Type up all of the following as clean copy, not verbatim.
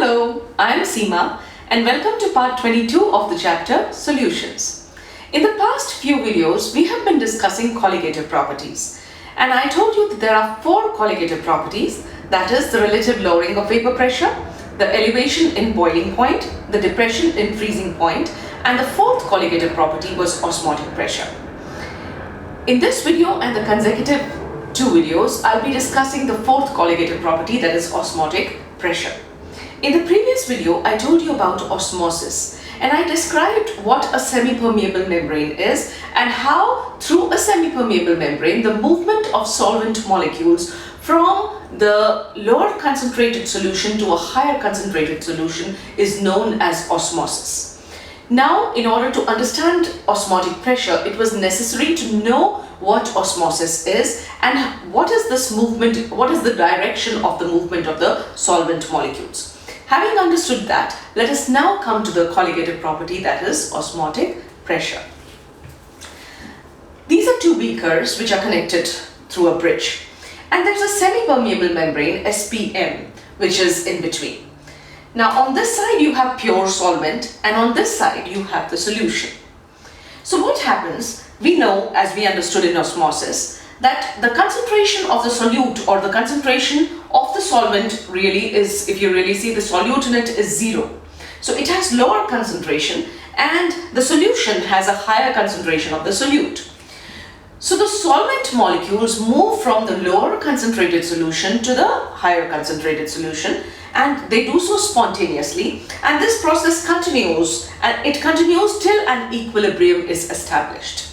Hello, I am Seema and welcome to part 22 of the chapter Solutions. In the past few videos, we have been discussing colligative properties, and I told you that there are four colligative properties, that is the relative lowering of vapor pressure, the elevation in boiling point, the depression in freezing point, and the fourth colligative property was osmotic pressure. In this video and the consecutive two videos, I'll be discussing the fourth colligative property, that is osmotic pressure. In the previous video, I told you about osmosis and I described what a semi-permeable membrane is and how through a semi-permeable membrane the movement of solvent molecules from the lower concentrated solution to a higher concentrated solution is known as osmosis. Now, in order to understand osmotic pressure, it was necessary to know what osmosis is and what is this movement, what is the direction of the movement of the solvent molecules. Having understood that, let us now come to the colligative property, that is osmotic pressure. These are two beakers which are connected through a bridge, and there's a semi-permeable membrane, SPM, which is in between. Now on this side you have pure solvent and on this side you have the solution. So what happens, we know, as we understood in osmosis, that the concentration of the solute or the concentration of the solvent really is, if you really see, the solute in it is zero. So it has lower concentration and the solution has a higher concentration of the solute. So the solvent molecules move from the lower concentrated solution to the higher concentrated solution, and they do so spontaneously, and this process continues, and it continues till an equilibrium is established.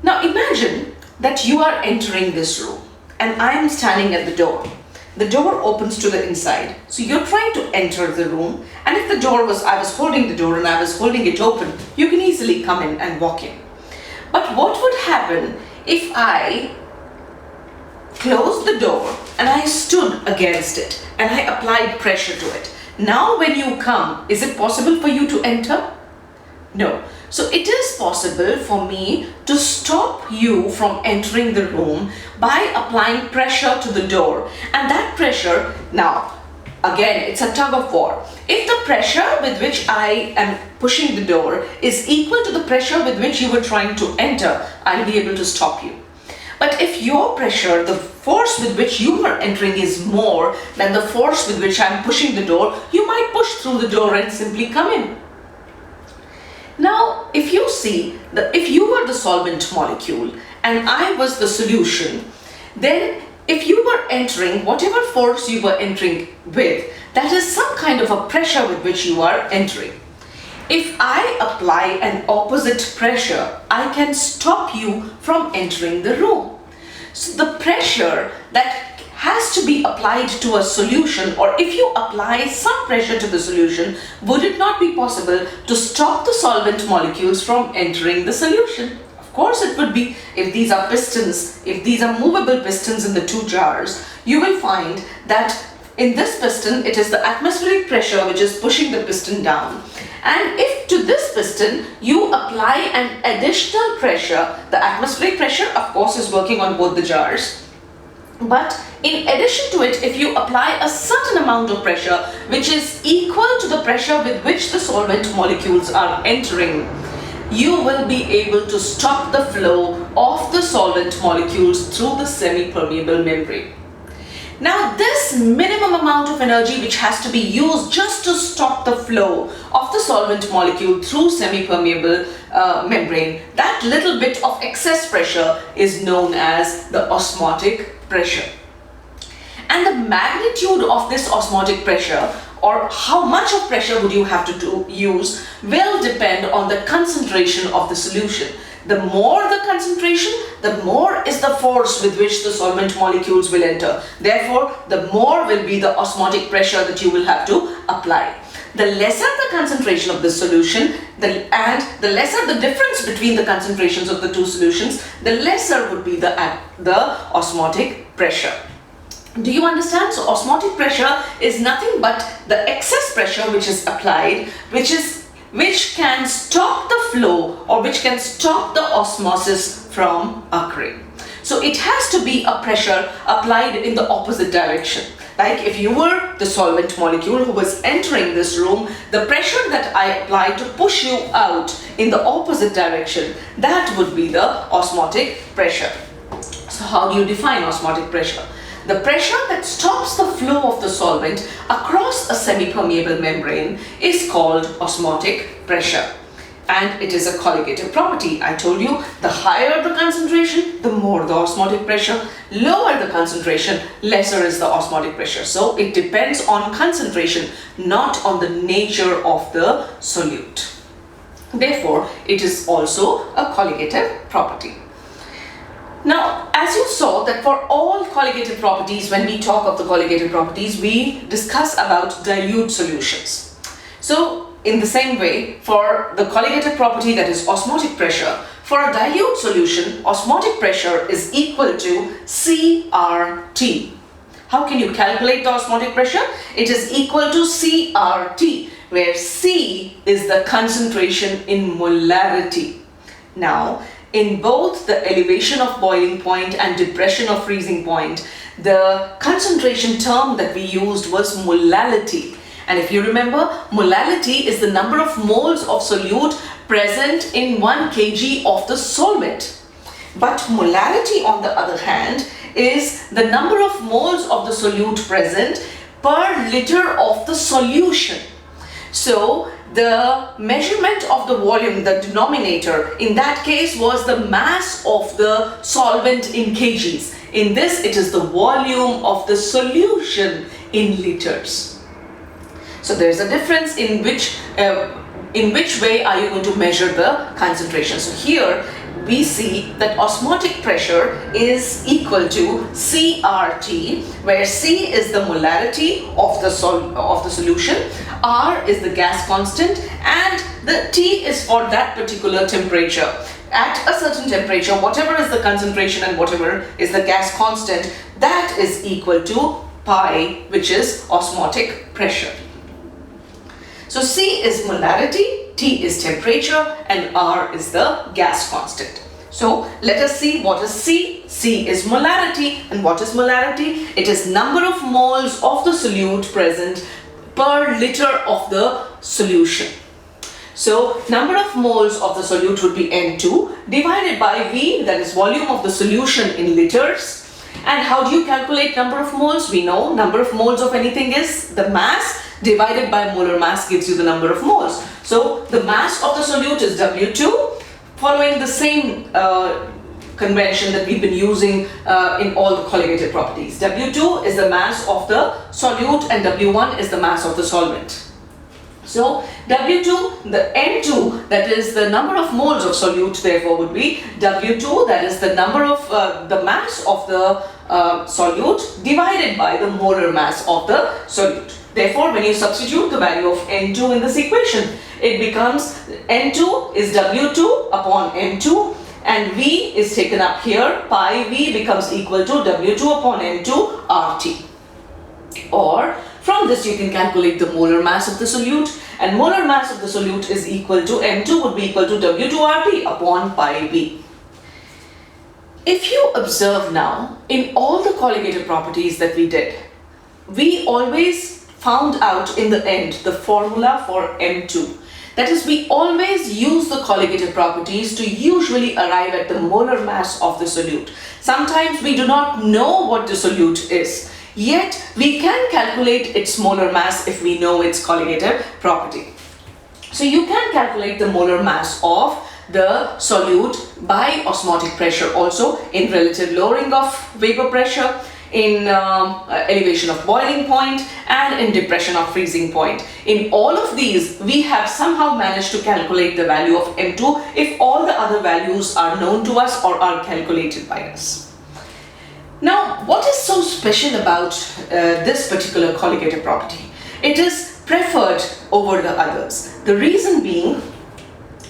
Now imagine that you are entering this room and I am standing at the door. The door opens to the inside. So you're trying to enter the room, and if the door was, I was holding the door and I was holding it open, you can easily come in and walk in. But what would happen if I closed the door and I stood against it and I applied pressure to it? Now when you come, is it possible for you to enter? No. So it is possible for me to stop you from entering the room by applying pressure to the door. And that pressure, now again, it's a tug of war. If the pressure with which I am pushing the door is equal to the pressure with which you were trying to enter, I'll be able to stop you. But if your pressure, the force with which you are entering, is more than the force with which I'm pushing the door, you might push through the door and simply come in. Now, if you see, if you were the solvent molecule and I was the solution, then if you were entering, whatever force you were entering with, that is some kind of a pressure with which you are entering. If I apply an opposite pressure, I can stop you from entering the room. So the pressure that has to be applied to a solution, or if you apply some pressure to the solution, would it not be possible to stop the solvent molecules from entering the solution? Of course it would be. If these are pistons, if these are movable pistons in the two jars, you will find that in this piston it is the atmospheric pressure which is pushing the piston down. And if to this piston you apply an additional pressure, the atmospheric pressure of course is working on both the jars. But in addition to it, if you apply a certain amount of pressure which is equal to the pressure with which the solvent molecules are entering, you will be able to stop the flow of the solvent molecules through the semi-permeable membrane. Now this minimum amount of energy which has to be used just to stop the flow of the solvent molecule through semi-permeable membrane, that little bit of excess pressure is known as the osmotic pressure. And the magnitude of this osmotic pressure, or how much of pressure would you have to use, will depend on the concentration of the solution. The more the concentration, the more is the force with which the solvent molecules will enter. Therefore, the more will be the osmotic pressure that you will have to apply. The lesser the concentration of the solution, and the lesser the difference between the concentrations of the two solutions, the lesser would be the osmotic pressure. Do you understand? So osmotic pressure is nothing but the excess pressure which is applied, which can stop the flow, or which can stop the osmosis from occurring. So it has to be a pressure applied in the opposite direction. Like if you were the solvent molecule who was entering this room, the pressure that I applied to push you out in the opposite direction, that would be the osmotic pressure. So how do you define osmotic pressure? The pressure that stops the flow of the solvent across a semi-permeable membrane is called osmotic pressure. And it is a colligative property. I told you, the higher the concentration, the more the osmotic pressure. Lower the concentration, lesser is the osmotic pressure. So it depends on concentration, not on the nature of the solute. Therefore, it is also a colligative property. Now, as you saw that for all colligative properties, when we talk of the colligative properties, we discuss about dilute solutions. So, in the same way, for the colligative property, that is osmotic pressure, for a dilute solution, osmotic pressure is equal to CRT. How can you calculate the osmotic pressure? It is equal to CRT, where C is the concentration in molarity. Now, in both the elevation of boiling point and depression of freezing point, the concentration term that we used was molality. And if you remember, molality is the number of moles of solute present in 1 kg of the solvent. But molarity, on the other hand, is the number of moles of the solute present per liter of the solution. So the measurement of the volume, the denominator, in that case was the mass of the solvent in kgs. In this, it is the volume of the solution in liters. So there is a difference in which way are you going to measure the concentration. So here we see that osmotic pressure is equal to CRT, where C is the molarity of the solution, R is the gas constant, and the T is for that particular temperature. At a certain temperature, whatever is the concentration and whatever is the gas constant, that is equal to pi, which is osmotic pressure. So C is molarity, T is temperature, and R is the gas constant. So let us see what is C. C is molarity. And what is molarity? It is number of moles of the solute present per liter of the solution. So number of moles of the solute would be N2 divided by V, that is volume of the solution in liters. And how do you calculate number of moles? We know number of moles of anything is the mass divided by molar mass gives you the number of moles. So the mass of the solute is W2, following the same convention that we've been using in all the colligative properties. W2 is the mass of the solute and W1 is the mass of the solvent. So W2, the N2, that is the number of moles of solute, therefore would be W2, that is the number of the mass of the solute divided by the molar mass of the solute. Therefore, when you substitute the value of N2 in this equation, it becomes N2 is W2 upon N2 and V is taken up here, pi V becomes equal to W2 upon N2 RT. Or from this you can calculate the molar mass of the solute, and molar mass of the solute is equal to N2 would be equal to W2 RT upon pi V. If you observe now, in all the colligative properties that we did, we always found out in the end the formula for M2. That is, we always use the colligative properties to usually arrive at the molar mass of the solute. Sometimes we do not know what the solute is, yet we can calculate its molar mass if we know its colligative property. So you can calculate the molar mass of the solute by osmotic pressure also, in relative lowering of vapor pressure, in elevation of boiling point, and in depression of freezing point. In all of these, we have somehow managed to calculate the value of M2 if all the other values are known to us or are calculated by us. Now, what is so special about this particular colligative property? It is preferred over the others. The reason being,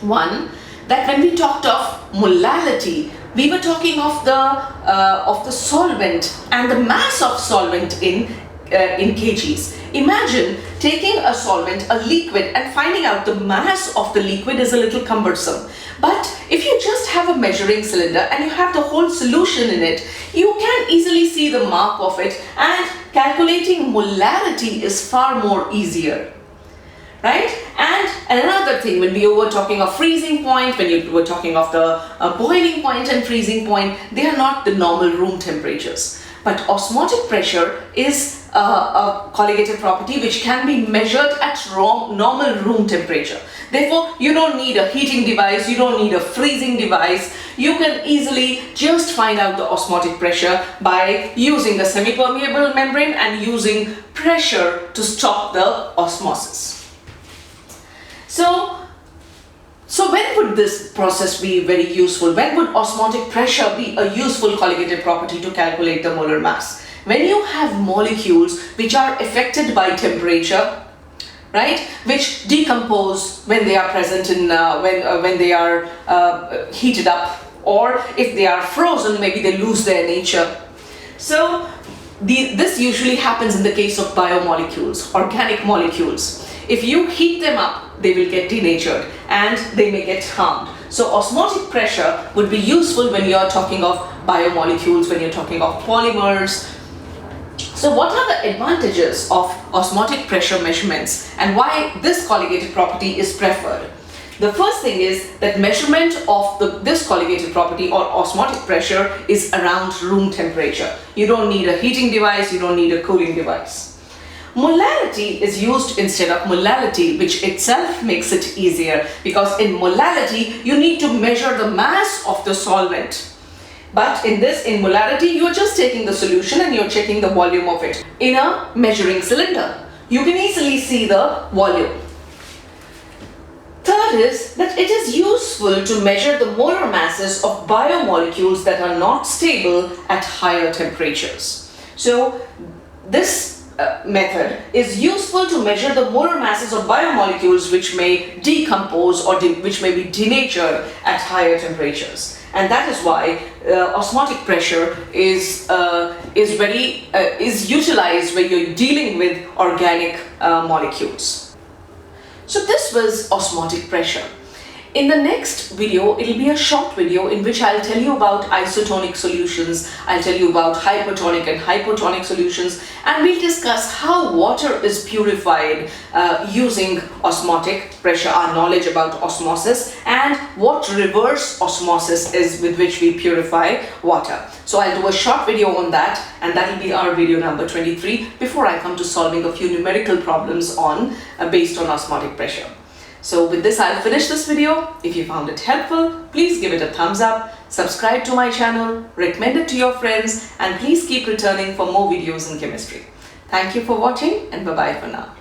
one, that when we talked of molality, we were talking of the solvent and the mass of solvent in in kgs. Imagine taking a solvent, a liquid, and finding out the mass of the liquid is a little cumbersome. But if you just have a measuring cylinder and you have the whole solution in it, you can easily see the mark of it, and calculating molarity is far more easier. Right? And another thing, when we were talking of freezing point, when you were talking of the boiling point and freezing point, they are not the normal room temperatures. But osmotic pressure is a colligative property which can be measured at normal room temperature. Therefore, you don't need a heating device, you don't need a freezing device. You can easily just find out the osmotic pressure by using a semi-permeable membrane and using pressure to stop the osmosis. So when would this process be very useful? When would osmotic pressure be a useful colligative property to calculate the molar mass? When you have molecules which are affected by temperature, right, which decompose when they are present in when they are heated up, or if they are frozen, maybe they lose their nature. So this usually happens in the case of biomolecules, organic molecules. If you heat them up, they will get denatured and they may get harmed. So osmotic pressure would be useful when you are talking of biomolecules, when you're talking of polymers. So what are the advantages of osmotic pressure measurements and why this colligative property is preferred? The first thing is that measurement of this colligative property or osmotic pressure is around room temperature. You don't need a heating device, you don't need a cooling device. Molarity is used instead of molality, which itself makes it easier, because in molality you need to measure the mass of the solvent. But in molarity you are just taking the solution and you're checking the volume of it. In a measuring cylinder, you can easily see the volume. Third is that it is useful to measure the molar masses of biomolecules that are not stable at higher temperatures. So this method is useful to measure the molar masses of biomolecules which may decompose or which may be denatured at higher temperatures. And that is why osmotic pressure is utilized when you're dealing with organic molecules. So this was osmotic pressure. In the next video, it'll be a short video in which I'll tell you about isotonic solutions, I'll tell you about hypertonic and hypotonic solutions, and we'll discuss how water is purified using osmotic pressure, our knowledge about osmosis, and what reverse osmosis is with which we purify water. So I'll do a short video on that, and that'll be our video number 23 before I come to solving a few numerical problems based on osmotic pressure. So with this, I'll finish this video. If you found it helpful, please give it a thumbs up, subscribe to my channel, recommend it to your friends, and please keep returning for more videos in chemistry. Thank you for watching, and bye-bye for now.